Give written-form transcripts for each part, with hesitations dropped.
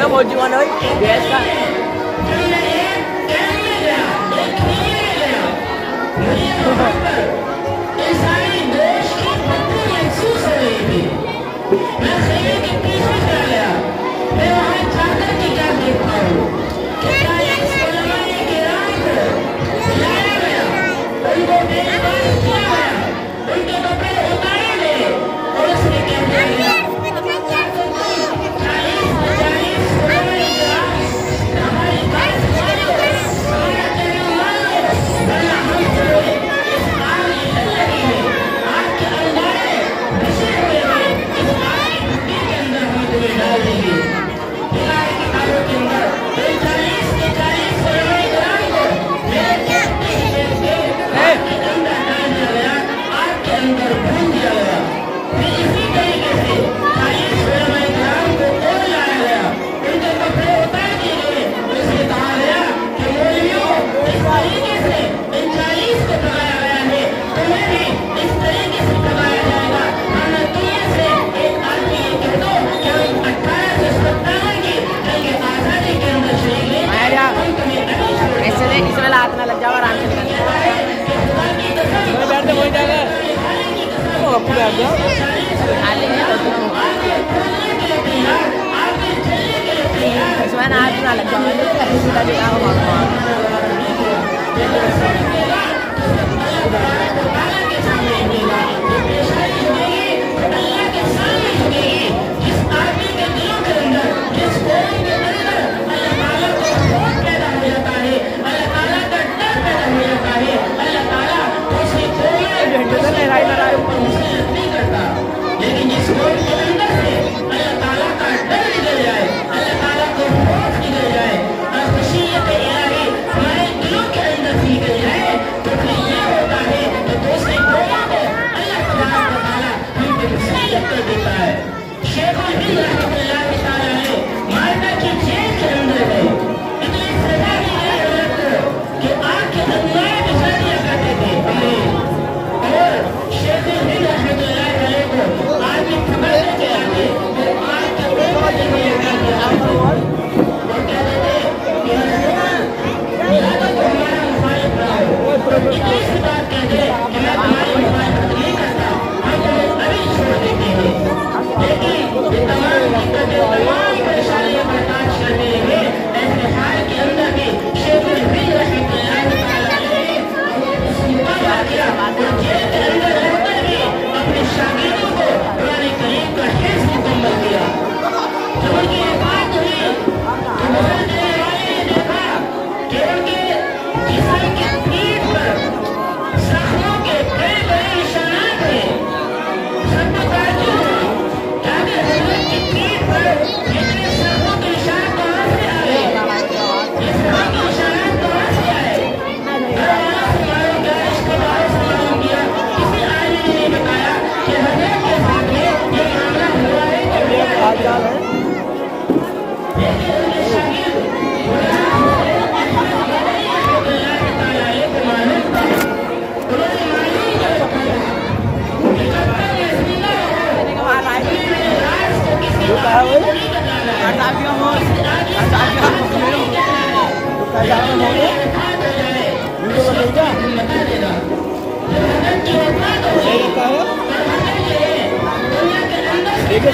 Moji One ơi, biasa. इसमें हाथ ना लग जाओ, आराम से बैठते वही जाएगा बैठ जाओ। इसमें हाथ ना लग जाओ।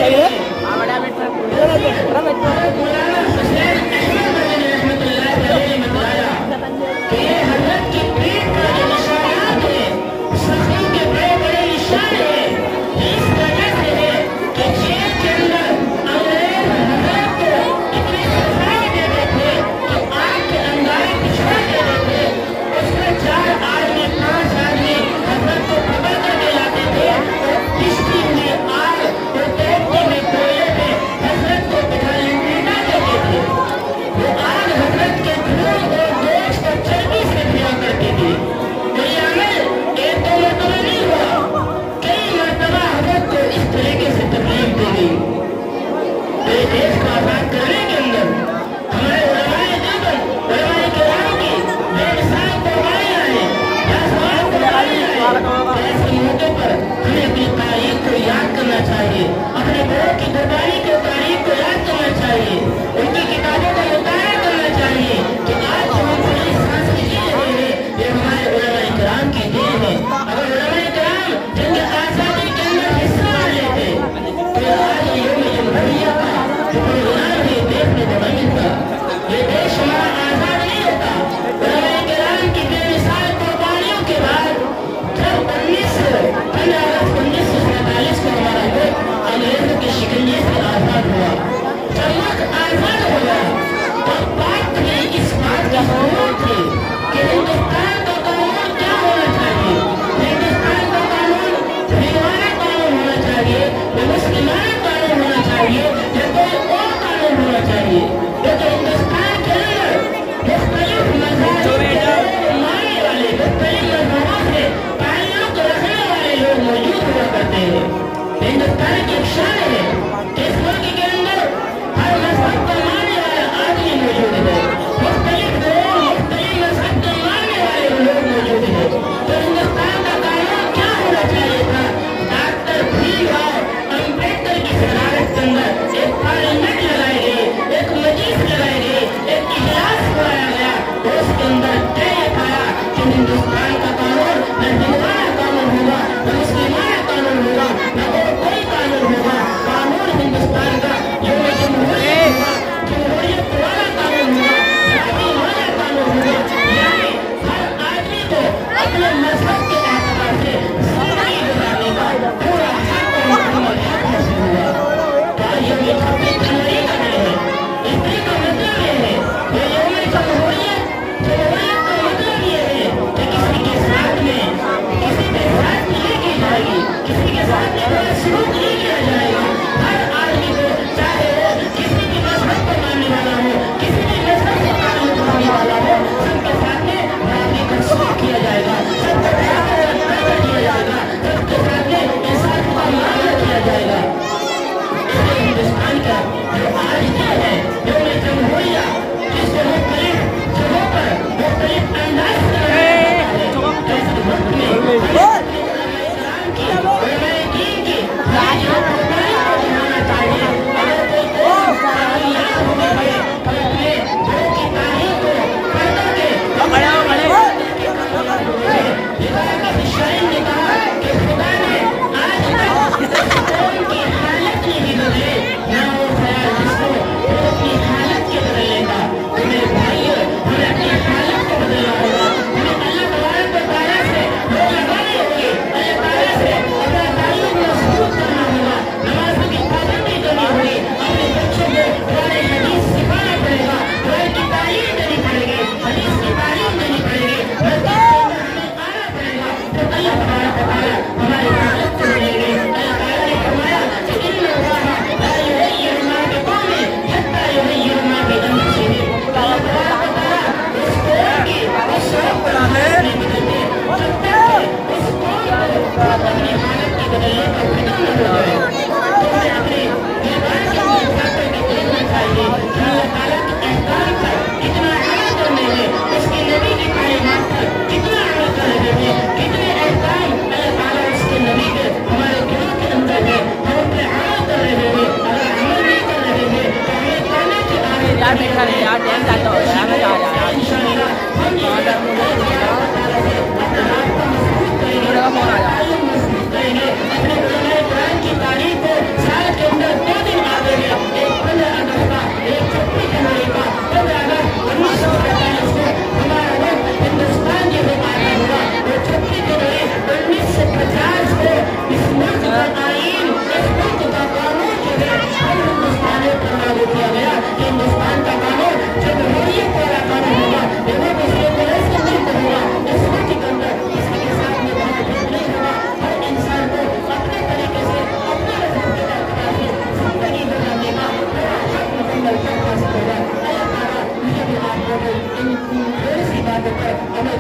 सही है। तय पाया कि हिंदुस्तान का कानून न हिंदुस्तान कानून होगा, न मुस्लिमान कानून होगा, न और कोई कानून होगा। कानून हिंदुस्तान का यौम जमहूरियत होगा, जमहूरियत वाला कानून होगा, राष्ट्रीय वाला कानून होगा। यानी हर आदमी को अपने मजहब के एतबार से जिंदगी गुजारने का पूरा हक और मुकम्मल हक हासिल होगा। ये 26 जनवरी का दिन है। इसका मतलब ये है, ये यौम जमहूरियत का मतलब ये है कि किसी के साथ में किसी के साथ ये की जाएगी, किसी के साथ में शुरू नहीं किया जाएगा। हर आदमी को, चाहे वो किसी भी मजहब को मानने वाला हो, किसी भी मजहब से ताल्लुक रखने वाला हो, सबके साथ में नागरिक का शुरू किया जाएगा, सबके साथ में पैदा किया जाएगा, सबके साथ में इंसान का मामला किया जाएगा। हिंदुस्तान का जो आज दिन है, यौम जमहूरिया, जिसको मुख्तलिफ जगहों पर मुख्तलिफ अंदाज से अमल